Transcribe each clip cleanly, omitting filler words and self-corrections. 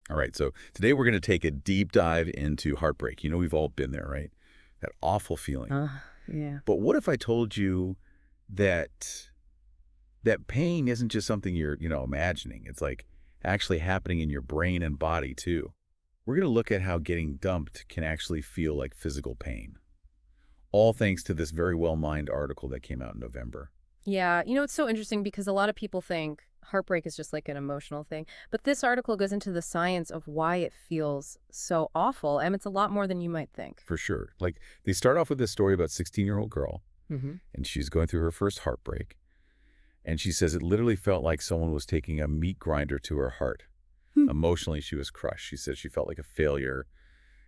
All right, so today we're going to take a deep dive into heartbreak. You know, we've all been there, right? That awful feeling. Uh, yeah. But what if I told you that that pain isn't just something you're, imagining. It's like actually happening in your brain and body too. We're going to look at how getting dumped can actually feel like physical pain. All thanks to this very well-mined article that came out in November. Yeah, it's so interesting because a lot of people think heartbreak is just like an emotional thing. But this article goes into the science of why it feels so awful, and it's a lot more than you might think. For sure. Like they start off with this story about a 16-year-old girl, Mm-hmm. and she's going through her first heartbreak. And she says it literally felt like someone was taking a meat grinder to her heart. Emotionally, she was crushed. She said she felt like a failure,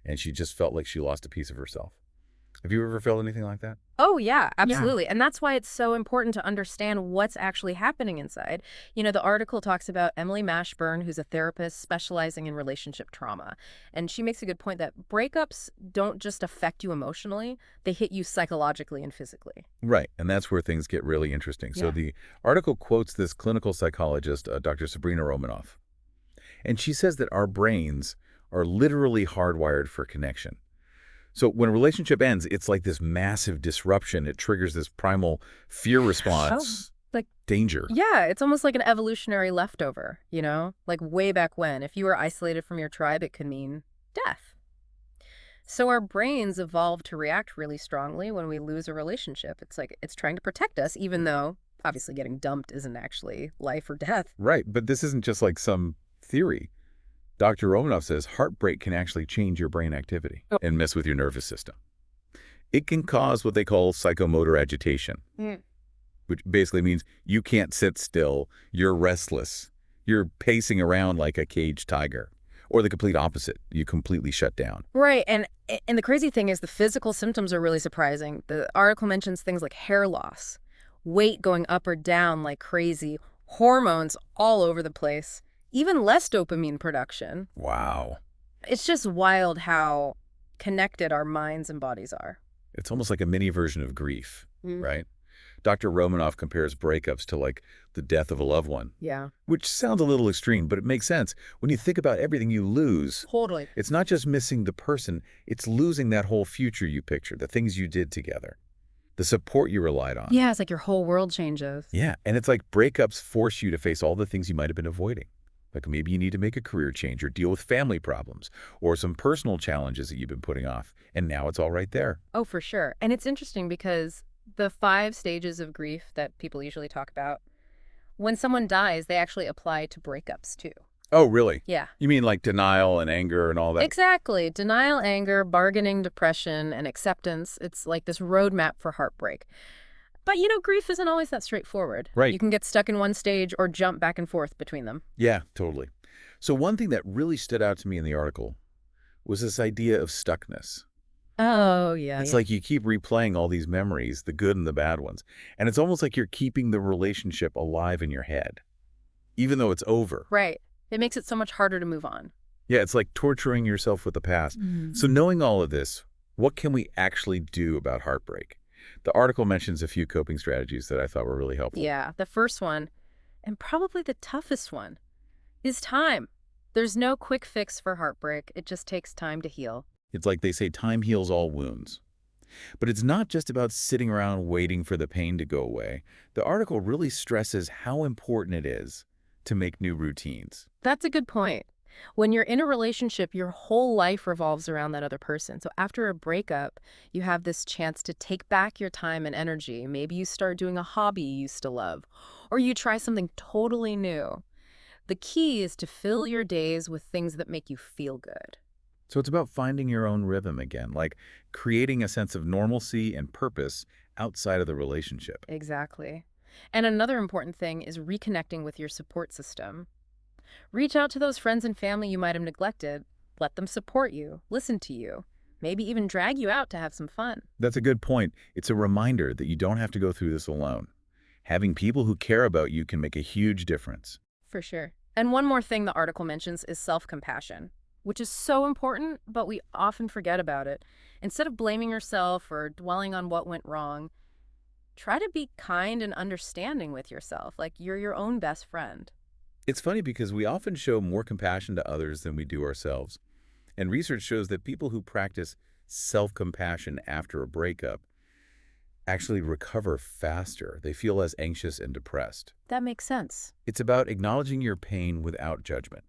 and she just felt like she lost a piece of herself. Have you ever felt anything like that? Oh, yeah, Yeah. absolutely. And that's why it's so important to understand what's actually happening inside. The article talks about Emily Mashburn, who's a therapist specializing in relationship trauma. And she makes a good point that breakups don't just affect you emotionally, they hit you psychologically and physically. Right, and that's where things get really interesting. So Yeah. the article quotes this clinical psychologist, Dr. Sabrina Romanoff, and she says that our brains are literally hardwired for connection. So when a relationship ends, it's like this massive disruption. It triggers this primal fear response. Like, Danger. yeah, it's almost like an evolutionary leftover, like way back when. If you were isolated from your tribe, it could mean death. So our brains evolved to react really strongly when we lose a relationship. It's like it's trying to protect us, even though obviously getting dumped isn't actually life or death. Right, but this isn't just like some theory. Dr. Romanoff says heartbreak can actually change your brain activity and mess with your nervous system. It can cause what they call psychomotor agitation, which basically means you can't sit still, you're restless, you're pacing around like a caged tiger. Or the complete opposite, you completely shut down. Right, and the crazy thing is the physical symptoms are really surprising. The article mentions things like hair loss, weight going up or down like crazy, hormones all over the place, even less dopamine production. Wow. It's just wild how connected our minds and bodies are. It's almost like a mini version of grief, Mm. right? Dr. Romanoff compares breakups to like the death of a loved one, Yeah. which sounds a little extreme, but it makes sense. When you think about everything you lose, Totally. it's not just missing the person, it's losing that whole future you pictured, the things you did together, the support you relied on. Yeah, it's like your whole world changes. Yeah, and it's like breakups force you to face all the things you might have been avoiding. Like maybe you need to make a career change or deal with family problems or some personal challenges that you've been putting off, and now it's all right there. Oh, for sure. And it's interesting because the 5 stages of grief that people usually talk about, when someone dies, they actually apply to breakups too. Oh, really? Yeah. You mean like denial and anger and all that? Exactly. Denial, anger, bargaining, depression, and acceptance. It's like this roadmap for heartbreak. But grief isn't always that straightforward. Right. You can get stuck in one stage or jump back and forth between them. Yeah, totally. So one thing that really stood out to me in the article was this idea of stuckness. Oh, yeah. It's like you keep replaying all these memories, the good and the bad ones, and it's almost like you're keeping the relationship alive in your head, even though it's over. Right. It makes it so much harder to move on. Yeah, it's like torturing yourself with the past. So knowing all of this, what can we actually do about heartbreak? The article mentions a few coping strategies that I thought were really helpful. Yeah. The first one, and probably the toughest one, is time. There's no quick fix for heartbreak. It just takes time to heal. It's like they say time heals all wounds. But it's not just about sitting around waiting for the pain to go away. The article really stresses how important it is to make new routines. That's a good point. When you're in a relationship, your whole life revolves around that other person. So after a breakup, you have this chance to take back your time and energy. Maybe you start doing a hobby you used to love, or you try something totally new. The key is to fill your days with things that make you feel good. So it's about finding your own rhythm again, like creating a sense of normalcy and purpose outside of the relationship. Exactly. And another important thing is reconnecting with your support system. Reach out to those friends and family you might have neglected. Let them support you, listen to you, maybe even drag you out to have some fun. That's a good point. It's a reminder that you don't have to go through this alone. Having people who care about you can make a huge difference. For sure. And one more thing the article mentions is self-compassion, which is so important, but we often forget about it. Instead of blaming yourself or dwelling on what went wrong, try to be kind and understanding with yourself, like you're your own best friend. It's funny because we often show more compassion to others than we do ourselves. And research shows that people who practice self-compassion after a breakup actually recover faster. They feel less anxious and depressed. That makes sense. It's about acknowledging your pain without judgment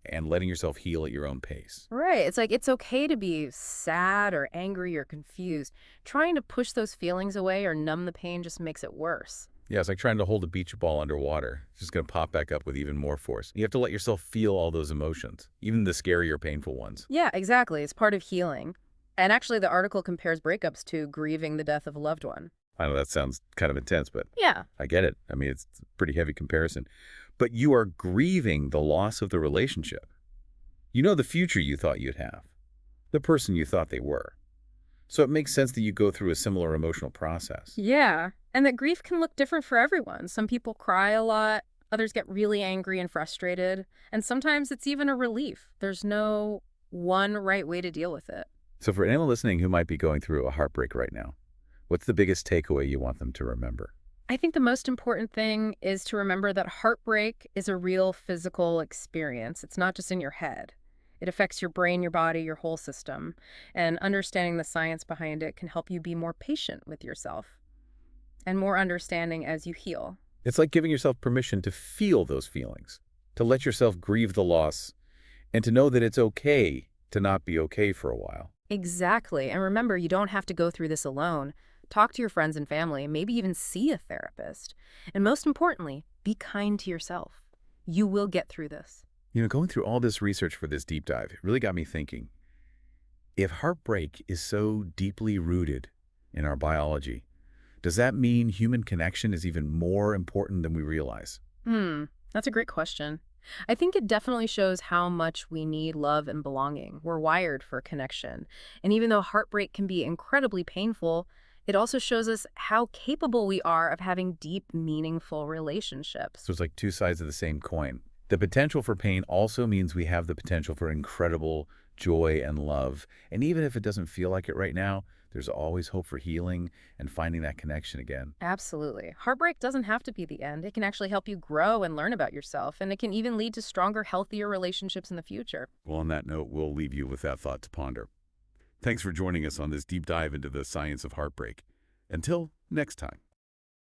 and letting yourself heal at your own pace. Right. It's like it's okay to be sad or angry or confused. Trying to push those feelings away or numb the pain just makes it worse. Yeah, it's like trying to hold a beach ball underwater. It's just going to pop back up with even more force. You have to let yourself feel all those emotions, even the scary or painful ones. Yeah, exactly. It's part of healing. And actually, the article compares breakups to grieving the death of a loved one. I know that sounds kind of intense, but Yeah. I get it. I mean, it's a pretty heavy comparison. But you are grieving the loss of the relationship. You know the future you thought you'd have, the person you thought they were. So it makes sense that you go through a similar emotional process. Yeah. And that grief can look different for everyone. Some people cry a lot, others get really angry and frustrated, and sometimes it's even a relief. There's no one right way to deal with it. So for anyone listening who might be going through a heartbreak right now, what's the biggest takeaway you want them to remember? I think the most important thing is to remember that heartbreak is a real physical experience. It's not just in your head. It affects your brain, your body, your whole system. And understanding the science behind it can help you be more patient with yourself and more understanding as you heal. It's like giving yourself permission to feel those feelings, to let yourself grieve the loss, and to know that it's okay to not be okay for a while. Exactly. And remember, you don't have to go through this alone. Talk to your friends and family, maybe even see a therapist. And most importantly, be kind to yourself. You will get through this. You know, going through all this research for this deep dive, it really got me thinking, if heartbreak is so deeply rooted in our biology, does that mean human connection is even more important than we realize? That's a great question. I think it definitely shows how much we need love and belonging. We're wired for connection. And even though heartbreak can be incredibly painful, it also shows us how capable we are of having deep, meaningful relationships. So it's like two sides of the same coin. The potential for pain also means we have the potential for incredible joy and love. And even if it doesn't feel like it right now, there's always hope for healing and finding that connection again. Absolutely. Heartbreak doesn't have to be the end. It can actually help you grow and learn about yourself, and it can even lead to stronger, healthier relationships in the future. Well, on that note, we'll leave you with that thought to ponder. Thanks for joining us on this deep dive into the science of heartbreak. Until next time.